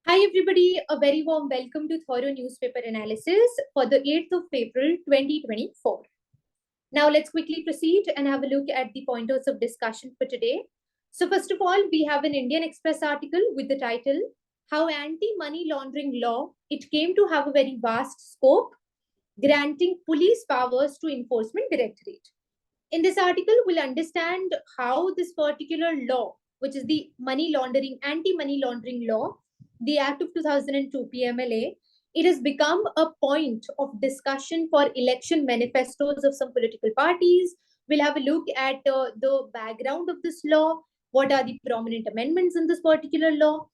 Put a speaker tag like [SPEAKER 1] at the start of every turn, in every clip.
[SPEAKER 1] Hi everybody, a very warm welcome to Thorough Newspaper Analysis for the 8th of April 2024. Now let's quickly proceed and have a look at the pointers of discussion for today. So first of all, we have an Indian Express article with the title, How Anti-Money Laundering Law, It Came to Have a Very Vast Scope, Granting Police Powers to Enforcement Directorate. In this article, we'll understand how this particular law, which is the anti-money laundering law, the Act of 2002 PMLA, it has become a point of discussion for election manifestos of some political parties. We'll have a look at the background of this law, what are the prominent amendments in this particular law,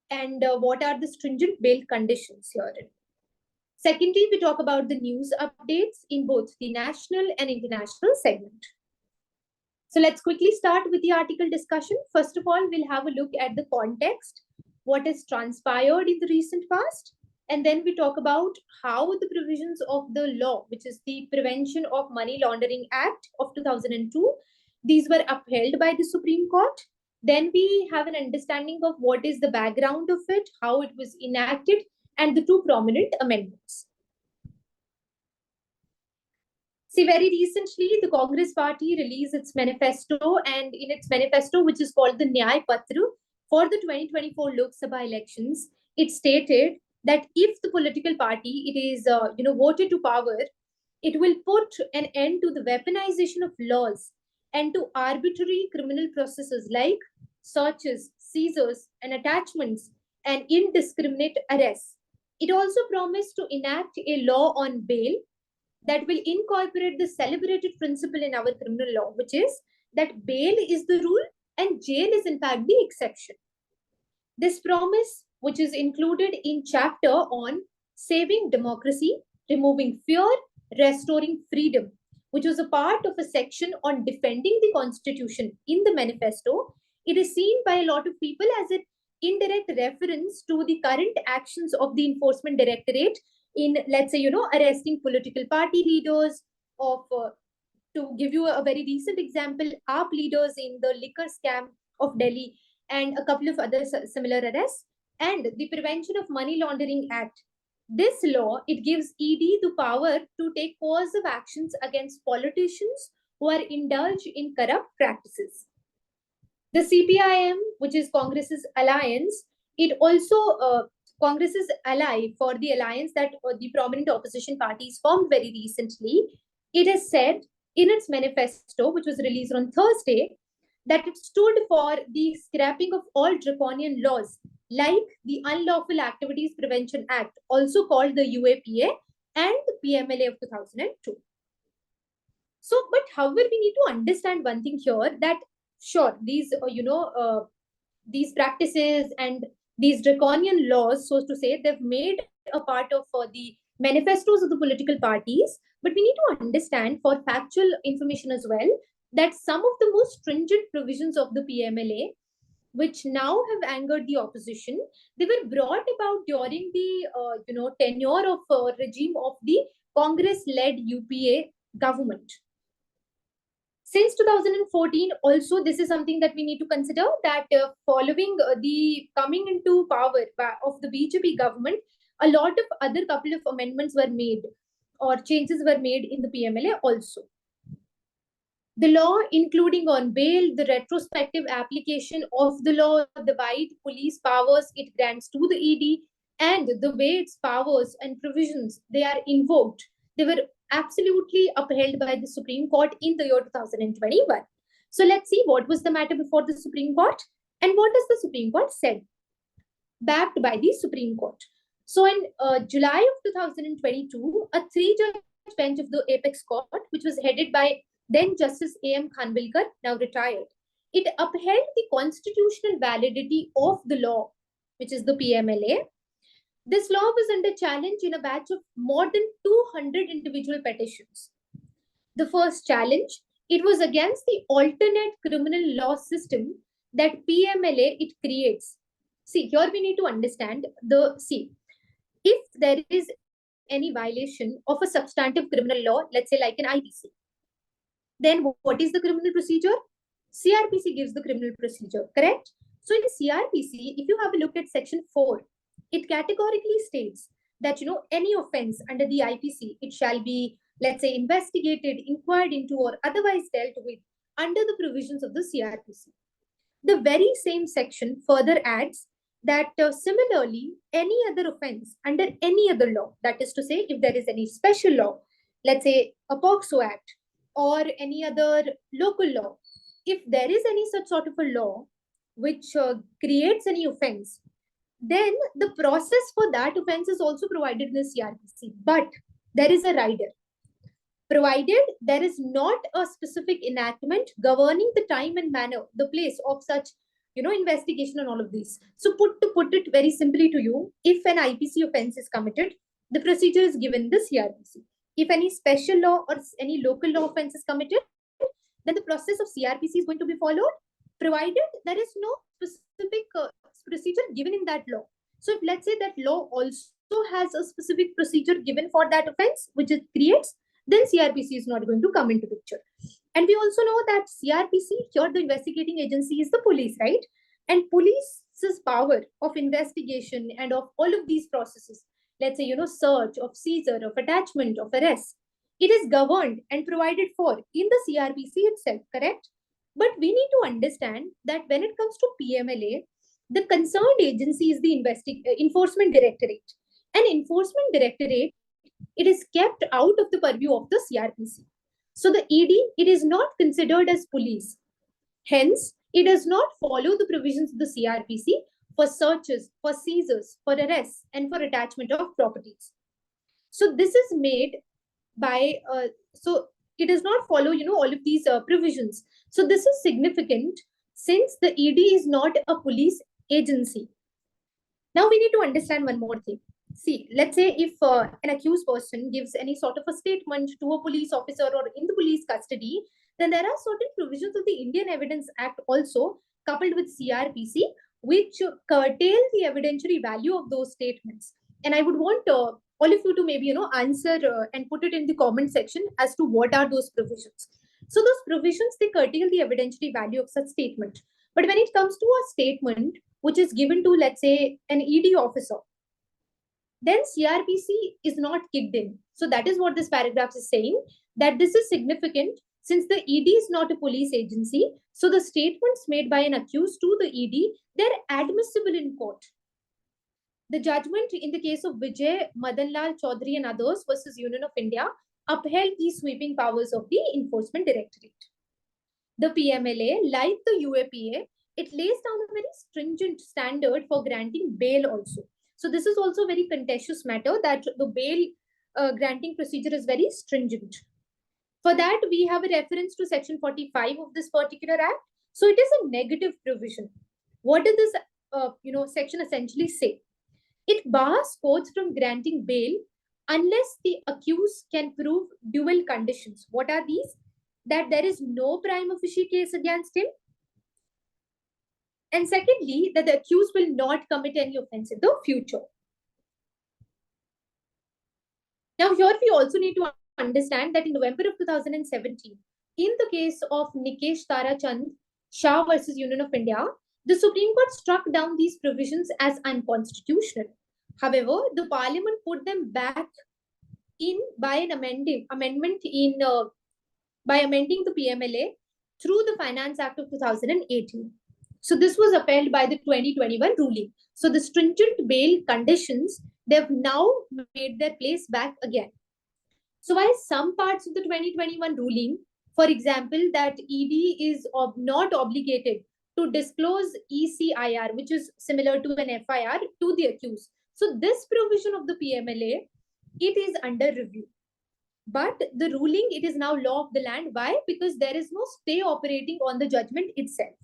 [SPEAKER 1] and what are the stringent bail conditions herein. Secondly, we talk about the news updates in both the national and international segment. So let's quickly start with the article discussion. First of all, we'll have a look at the context, what has transpired in the recent past, and then we talk about how the provisions of the law, which is the Prevention of Money Laundering Act of 2002, these were upheld by the Supreme Court. Then we have an understanding of what is the background of it, how it was enacted, and the two prominent amendments. See, very recently, the Congress party released its manifesto, and in its manifesto, which is called the Nyay Patra, for the 2024 Lok Sabha elections, it stated that if the political party it is voted to power, it will put an end to the weaponization of laws and to arbitrary criminal processes like searches, seizures, and attachments and indiscriminate arrests. It also promised to enact a law on bail that will incorporate the celebrated principle in our criminal law, which is that bail is the rule and jail is in fact the exception. This promise, which is included in chapter on saving democracy, removing fear, restoring freedom, which was a part of a section on defending the constitution in the manifesto, it is seen by a lot of people as an indirect reference to the current actions of the enforcement directorate in, let's say, arresting political party leaders of, to give you a very recent example, AAP leaders in the liquor scam of Delhi and a couple of other similar arrests, and the Prevention of Money Laundering Act. This law, it gives ED the power to take coercive actions against politicians who are indulged in corrupt practices. The CPIM, which is Congress's alliance, it also Congress's ally for the alliance that the prominent opposition parties formed very recently, it has said in its manifesto, which was released on Thursday, that it stood for the scrapping of all draconian laws like the Unlawful Activities Prevention Act, also called the UAPA, and the PMLA of 2002. So, but however, we need to understand one thing here, that sure, these these practices and these draconian laws, so to say, they've made a part of the manifestos of the political parties, but we need to understand for factual information as well that some of the most stringent provisions of the PMLA, which now have angered the opposition, they were brought about during the tenure of regime of the Congress-led UPA government. Since 2014, also, this is something that we need to consider, that following the coming into power of the BJP government, a lot of other couple of amendments were made or changes were made in the PMLA also. The law, including on bail, the retrospective application of the law, the wide police powers it grants to the ED, and the way its powers and provisions, they are invoked, they were absolutely upheld by the Supreme Court in the year 2021. So let's see what was the matter before the Supreme Court and what has the Supreme Court said, backed by the Supreme Court. So in July of 2022, a three-judge bench of the Apex Court, which was headed by then Justice A.M. Khanvilkar, now retired, it upheld the constitutional validity of the law, which is the PMLA. This law was under challenge in a batch of more than 200 individual petitions. The first challenge, it was against the alternate criminal law system that PMLA it creates. See, here we need to understand if there is any violation of a substantive criminal law, let's say like an IPC, then what is the criminal procedure? CRPC gives the criminal procedure, correct? So in CRPC, if you have a look at section 4, it categorically states that, any offense under the IPC, it shall be, let's say, investigated, inquired into, or otherwise dealt with under the provisions of the CRPC. The very same section further adds that similarly, any other offense under any other law, that is to say, if there is any special law, let's say a POCSO Act or any other local law, if there is any such sort of a law which creates any offense, then the process for that offense is also provided in the CRPC. But there is a rider. Provided there is not a specific enactment governing the time and manner, the place of such, investigation and all of these. So to put it very simply to you, if an IPC offense is committed, the procedure is given in the CRPC. If any special law or any local law offense is committed, then the process of CRPC is going to be followed, provided there is no specific procedure given in that law. So if let's say that law also has a specific procedure given for that offense, which it creates, then CRPC is not going to come into picture. And we also know that CRPC, here the investigating agency is the police, right? And police's power of investigation and of all of these processes, let's say, search, of seizure, of attachment, of arrest, it is governed and provided for in the CRPC itself, correct? But we need to understand that when it comes to PMLA, the concerned agency is the Enforcement Directorate. And Enforcement Directorate, it is kept out of the purview of the CRPC. So the ED, it is not considered as police. Hence, it does not follow the provisions of the CRPC for searches, for seizures, for arrests, and for attachment of properties. So this is made by, so it does not follow, all of these provisions. So this is significant since the ED is not a police agency. Now we need to understand one more thing. See, let's say if an accused person gives any sort of a statement to a police officer or in the police custody, then there are certain provisions of the Indian Evidence Act also coupled with CRPC, which curtail the evidentiary value of those statements. And I would want all of you to maybe, answer and put it in the comment section as to what are those provisions. So those provisions, they curtail the evidentiary value of such statement. But when it comes to a statement which is given to, let's say, an ED officer, then CRPC is not kicked in. So that is what this paragraph is saying, that this is significant since the ED is not a police agency. So the statements made by an accused to the ED, they're admissible in court. The judgment in the case of Vijay, Madanlal Chaudhary and others versus Union of India upheld these sweeping powers of the Enforcement Directorate. The PMLA, like the UAPA, it lays down a very stringent standard for granting bail also. So this is also a very contentious matter, that the bail granting procedure is very stringent. For that, we have a reference to section 45 of this particular act. So it is a negative provision. What does this section essentially say? It bars courts from granting bail unless the accused can prove dual conditions. What are these? That there is no prima facie case against him. And secondly, that the accused will not commit any offense in the future. Now, here we also need to understand that in November of 2017, in the case of Nikesh Tarachand Shah versus Union of India, the Supreme Court struck down these provisions as unconstitutional. However, the Parliament put them back in by an amendment by amending the PMLA through the Finance Act of 2018. So this was upheld by the 2021 ruling. So the stringent bail conditions, they've now made their place back again. So while some parts of the 2021 ruling, for example, that ED is not obligated to disclose ECIR, which is similar to an FIR, to the accused. So this provision of the PMLA, it is under review. But the ruling, it is now law of the land. Why? Because there is no stay operating on the judgment itself.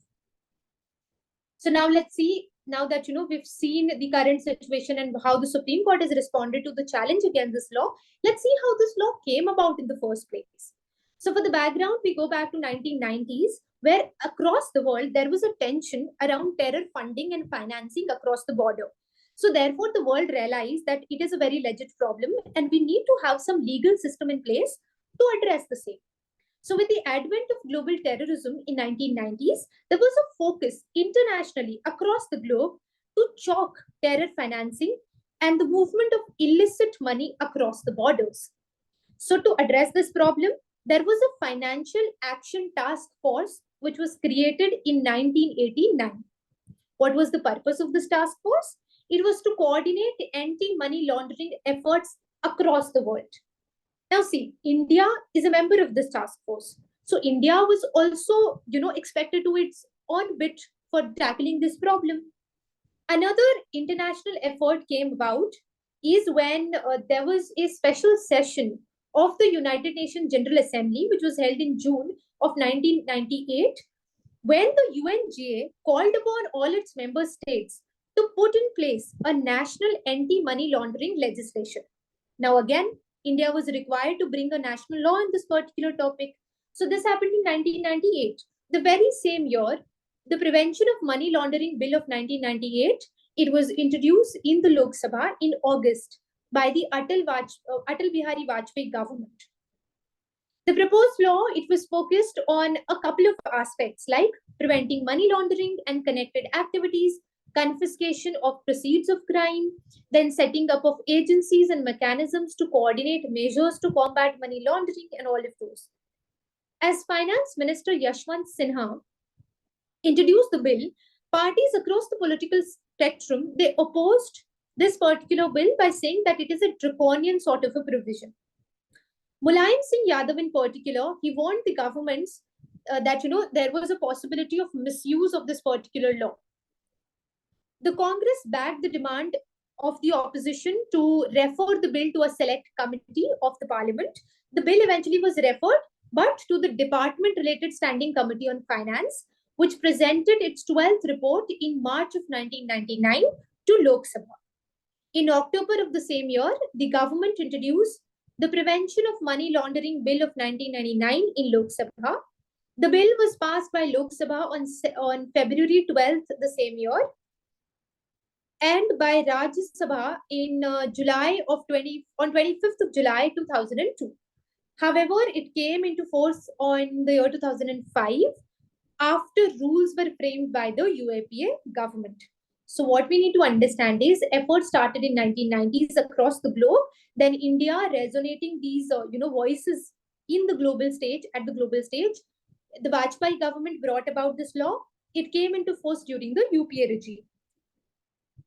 [SPEAKER 1] So now let's see, now that we've seen the current situation and how the Supreme Court has responded to the challenge against this law, let's see how this law came about in the first place. So for the background, we go back to 1990s, where across the world, there was a tension around terror funding and financing across the border. So therefore, the world realized that it is a very legit problem and we need to have some legal system in place to address the same. So with the advent of global terrorism in 1990s, there was a focus internationally across the globe to chalk terror financing and the movement of illicit money across the borders. So to address this problem, there was a Financial Action Task Force which was created in 1989. What was the purpose of this task force? It was to coordinate anti-money laundering efforts across the world. Now see, India is a member of this task force. So India was also, expected to its own bit for tackling this problem. Another international effort came about is when there was a special session of the United Nations General Assembly, which was held in June of 1998, when the UNGA called upon all its member states to put in place a national anti-money laundering legislation. Now again, India was required to bring a national law on this particular topic. So this happened in 1998. The very same year, the Prevention of Money Laundering Bill of 1998, it was introduced in the Lok Sabha in August by the Atal Bihari Vajpayee government. The proposed law, it was focused on a couple of aspects like preventing money laundering and connected activities, confiscation of proceeds of crime, then setting up of agencies and mechanisms to coordinate measures to combat money laundering and all of those. As Finance Minister Yashwant Sinha introduced the bill, parties across the political spectrum, they opposed this particular bill by saying that it is a draconian sort of a provision. Mulayam Singh Yadav in particular, he warned the governments that, there was a possibility of misuse of this particular law. The Congress backed the demand of the opposition to refer the bill to a select committee of the parliament. The bill eventually was referred, but to the department-related Standing Committee on Finance, which presented its 12th report in March of 1999 to Lok Sabha. In October of the same year, the government introduced the Prevention of Money Laundering Bill of 1999 in Lok Sabha. The bill was passed by Lok Sabha on February 12th the same year, and by Rajya Sabha in on 25th of July 2002. However, it came into force on the year 2005 after rules were framed by the UAPA government. So what we need to understand is efforts started in 1990s across the globe, then India resonating these voices in the global stage, at the global stage. The Vajpayee government brought about this law. It came into force during the UPA regime.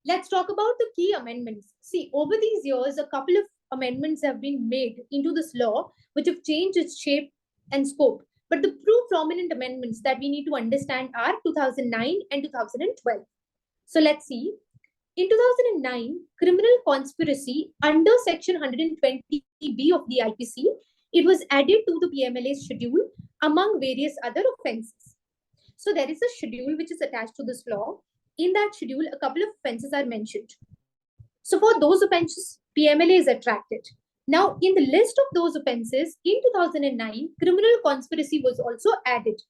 [SPEAKER 1] Let's talk about the key amendments. See, over these years, a couple of amendments have been made into this law, which have changed its shape and scope. But the true prominent amendments that we need to understand are 2009 and 2012. So let's see. In 2009, criminal conspiracy under Section 120B of the IPC, it was added to the PMLA schedule among various other offences. So there is a schedule which is attached to this law. In that schedule, a couple of offences are mentioned. So for those offences, PMLA is attracted. Now, in the list of those offences, in 2009, criminal conspiracy was also added.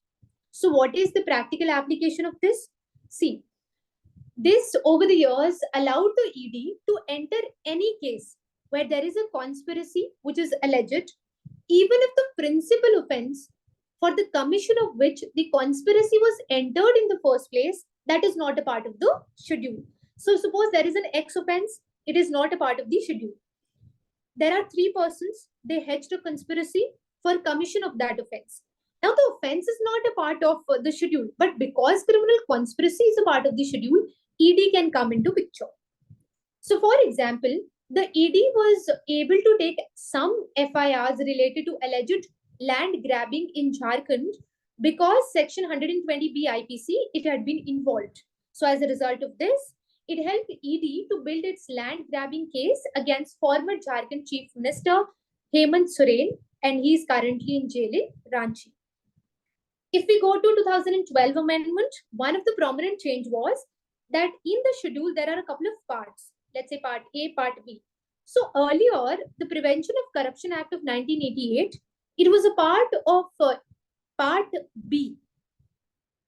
[SPEAKER 1] So what is the practical application of this? See, this over the years allowed the ED to enter any case where there is a conspiracy which is alleged, even if the principal offence for the commission of which the conspiracy was entered in the first place, that is not a part of the schedule. So suppose there is an X offence, it is not a part of the schedule. There are three persons, they hedged a conspiracy for commission of that offence. Now the offence is not a part of the schedule, but because criminal conspiracy is a part of the schedule, ED can come into picture. So for example, the ED was able to take some FIRs related to alleged land grabbing in Jharkhand because Section 120B IPC, it had been involved. So as a result of this, it helped ED to build its land grabbing case against former Jharkhand Chief Minister Hemant Soren, and he is currently in jail in Ranchi. If we go to 2012 amendment, one of the prominent change was that in the schedule, there are a couple of parts. Let's say part A, part B. So earlier, the Prevention of Corruption Act of 1988, it was a part of part B.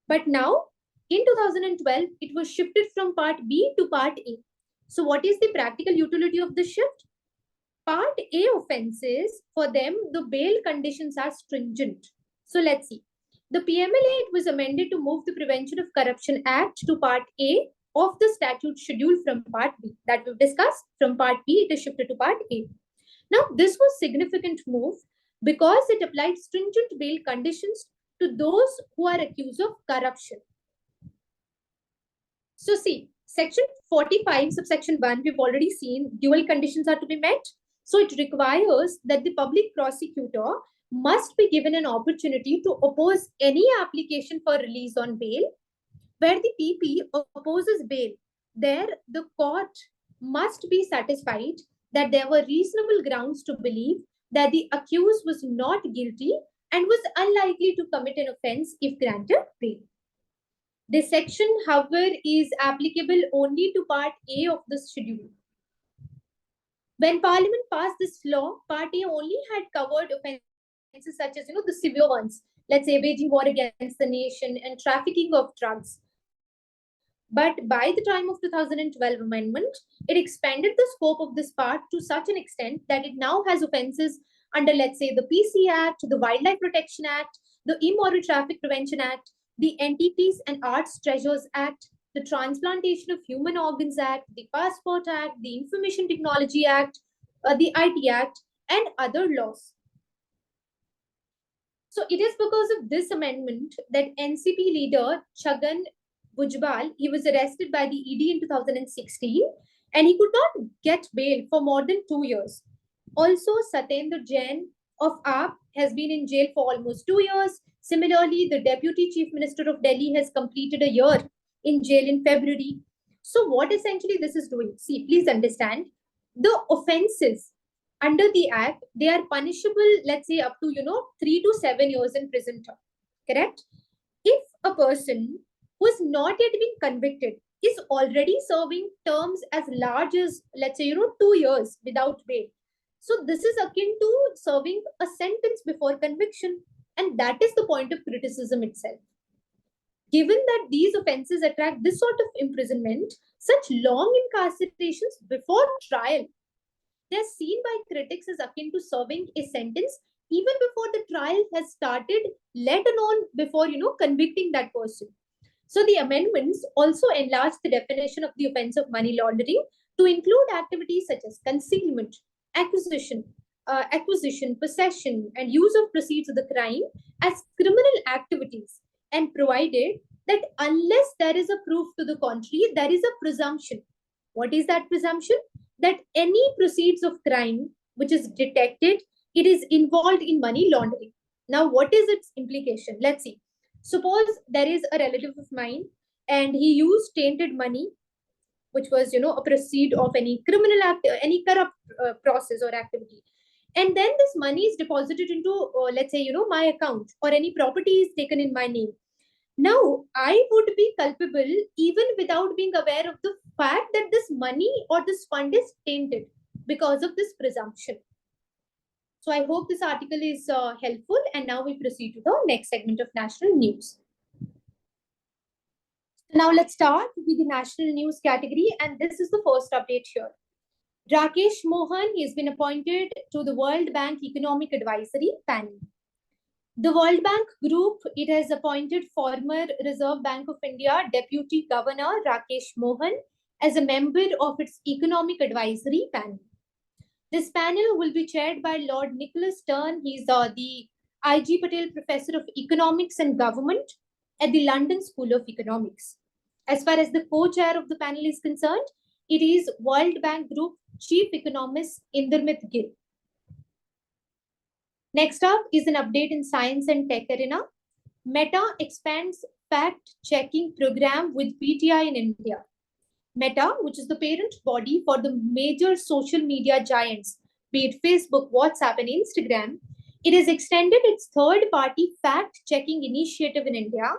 [SPEAKER 1] But now, in 2012, it was shifted from part B to part A. So what is the practical utility of the shift? Part A offences, for them, the bail conditions are stringent. So let's see. The PMLA, it was amended to move the Prevention of Corruption Act to part A, of the statute schedule from Part B that we've discussed. From Part B, it is shifted to Part A. Now, this was a significant move because it applied stringent bail conditions to those who are accused of corruption. So see, Section 45, subsection 1, we've already seen dual conditions are to be met. So it requires that the public prosecutor must be given an opportunity to oppose any application for release on bail. Where the PP opposes bail, there the court must be satisfied that there were reasonable grounds to believe that the accused was not guilty and was unlikely to commit an offense if granted bail. This section, however, is applicable only to Part A of the schedule. When Parliament passed this law, Part A only had covered offenses such as, the severe ones, let's say waging war against the nation and trafficking of drugs. But by the time of 2012 amendment, it expanded the scope of this part to such an extent that it now has offenses under, let's say, the PC Act, the Wildlife Protection Act, the Immoral Traffic Prevention Act, the Antiquities and Arts Treasures Act, the Transplantation of Human Organs Act, the Passport Act, the Information Technology Act, the IT Act, and other laws. So it is because of this amendment that NCP leader Chhagan Bhujbal, he was arrested by the ED in 2016 and he could not get bail for more than 2 years. Also, Satyendra Jain of AAP has been in jail for almost 2 years. Similarly, the Deputy Chief Minister of Delhi has completed a year in jail in February. So what essentially this is doing? See, please understand, the offenses under the Act, they are punishable, let's say up to, 3 to 7 years in prison term, correct? If a person who has not yet been convicted is already serving terms as large as, let's say, 2 years without bail. So this is akin to serving a sentence before conviction. And that is the point of criticism itself. Given that these offenses attract this sort of imprisonment, such long incarcerations before trial, they're seen by critics as akin to serving a sentence even before the trial has started, let alone before, convicting that person. So the amendments also enlarge the definition of the offense of money laundering to include activities such as concealment, acquisition, possession, and use of proceeds of the crime as criminal activities, and provided that unless there is a proof to the contrary, there is a presumption. What is that presumption? That any proceeds of crime which is detected, it is involved in money laundering. Now, what is its implication? Let's see. Suppose there is a relative of mine and he used tainted money, which was, a proceed of any criminal act, any corrupt process or activity. And then this money is deposited into, let's say, my account, or any property is taken in my name. Now, I would be culpable even without being aware of the fact that this money or this fund is tainted because of this presumption. So I hope this article is helpful. And now we proceed to the next segment of national news. Now let's start with the national news category. And this is the first update here. Rakesh Mohan, he has been appointed to the World Bank Economic Advisory Panel. The World Bank Group, it has appointed former Reserve Bank of India Deputy Governor Rakesh Mohan as a member of its Economic Advisory Panel. This panel will be chaired by Lord Nicholas Stern. He's the IG Patel Professor of Economics and Government at the London School of Economics. As far as the co-chair of the panel is concerned, it is World Bank Group Chief Economist Indermit Gill. Next up is an update in science and tech arena. Meta expands fact-checking program with PTI in India. Meta, which is the parent body for the major social media giants, be it Facebook, WhatsApp, and Instagram, it has extended its third-party fact-checking initiative in India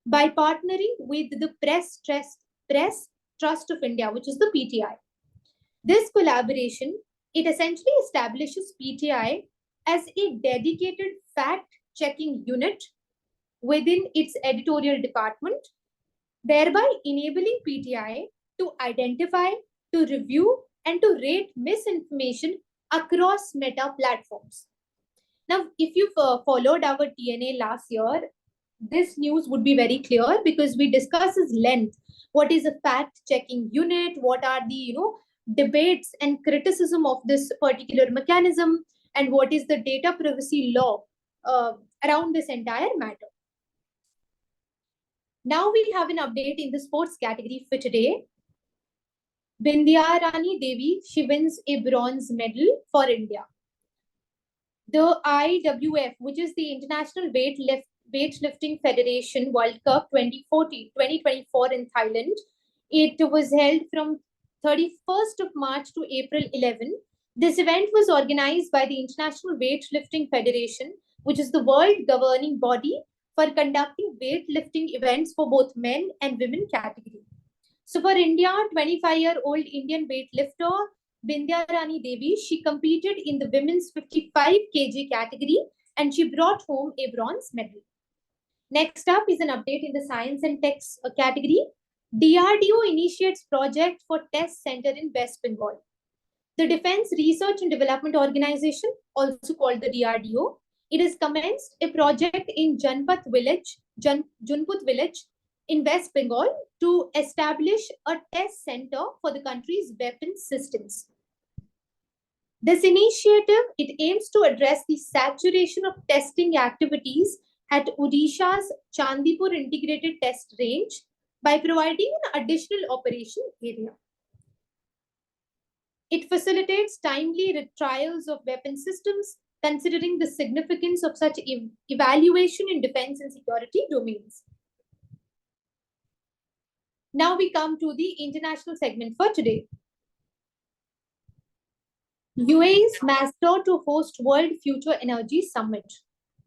[SPEAKER 1] by partnering with the Press Trust of India, which is the PTI. This collaboration, it essentially establishes PTI as a dedicated fact-checking unit within its editorial department, thereby enabling PTI to identify, to review, and to rate misinformation across Meta platforms. Now, if you've followed our TNA last year, this news would be very clear because we discuss its length. What is a fact-checking unit? What are the debates and criticism of this particular mechanism? And what is the data privacy law around this entire matter? Now we have an update in the sports category for today. Bindyarani Devi, she wins a bronze medal for India. The IWF, which is the International Weightlifting Federation World Cup 2024 in Thailand, it was held from 31st of March to April 11. This event was organized by the International Weightlifting Federation, which is the world governing body for conducting weightlifting events for both men and women category. So for India, 25-year-old Indian weightlifter Bindyarani Devi, she competed in the women's 55 kg category and she brought home a bronze medal. Next up is an update in the science and tech category. DRDO initiates project for test center in West Bengal. The Defense Research and Development Organization, also called the DRDO, it has commenced a project in Junput village in West Bengal to establish a test center for the country's weapon systems. This initiative, it aims to address the saturation of testing activities at Odisha's Chandipur Integrated Test Range by providing an additional operation area. It facilitates timely trials of weapon systems, considering the significance of such evaluation in defense and security domains. Now we come to the international segment for today. UAE's Masdar to host World Future Energy Summit.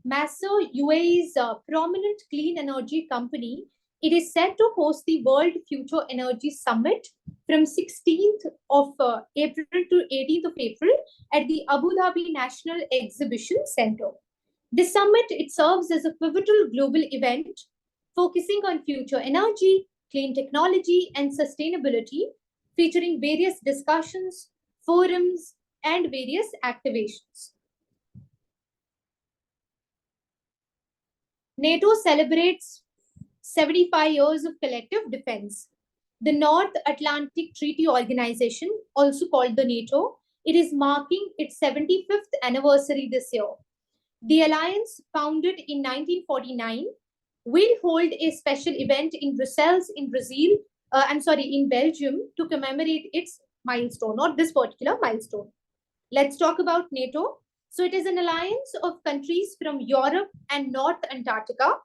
[SPEAKER 1] Masdar, UAE's prominent clean energy company, it is set to host the World Future Energy Summit from 16th of April to 18th of April at the Abu Dhabi National Exhibition Center. This summit, it serves as a pivotal global event focusing on future energy, clean technology, and sustainability, featuring various discussions, forums, and various activations. NATO celebrates 75 years of collective defense. The North Atlantic Treaty Organization, also called the NATO, it is marking its 75th anniversary this year. The alliance, founded in 1949, will hold a special event in Brussels, in Belgium, to commemorate its milestone, not this particular milestone. Let's talk about NATO. So it is an alliance of countries from Europe and North Antarctica.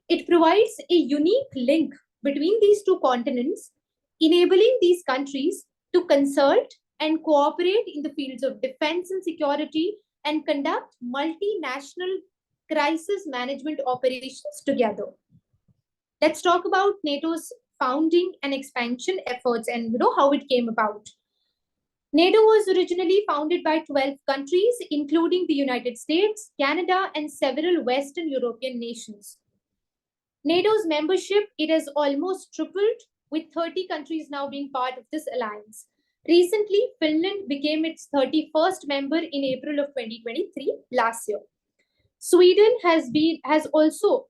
[SPEAKER 1] It provides a unique link between these two continents, enabling these countries to consult and cooperate in the fields of defense and security and conduct multinational crisis management operations together. Let's talk about NATO's founding and expansion efforts and how it came about. NATO was originally founded by 12 countries, including the United States, Canada, and several Western European nations. NATO's membership, it has almost tripled, with 30 countries now being part of this alliance. Recently, Finland became its 31st member in April of 2023, last year. Sweden has also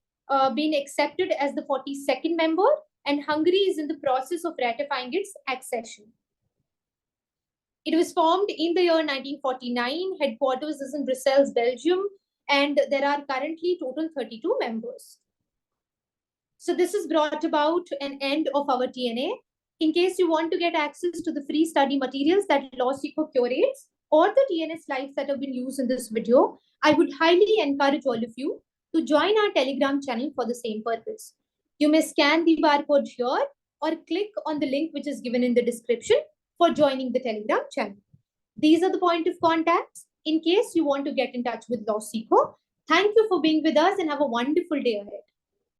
[SPEAKER 1] been accepted as the 42nd member, and Hungary is in the process of ratifying its accession. It was formed in the year 1949, headquarters is in Brussels, Belgium, and there are currently total 32 members. So this has brought about an end of our TNA. In case you want to get access to the free study materials that LawSikho curates or the TNA slides that have been used in this video, I would highly encourage all of you to join our Telegram channel for the same purpose. You may scan the barcode here or click on the link which is given in the description for joining the Telegram channel. These are the point of contacts in case you want to get in touch with LawSikho. Thank you for being with us and have a wonderful day ahead.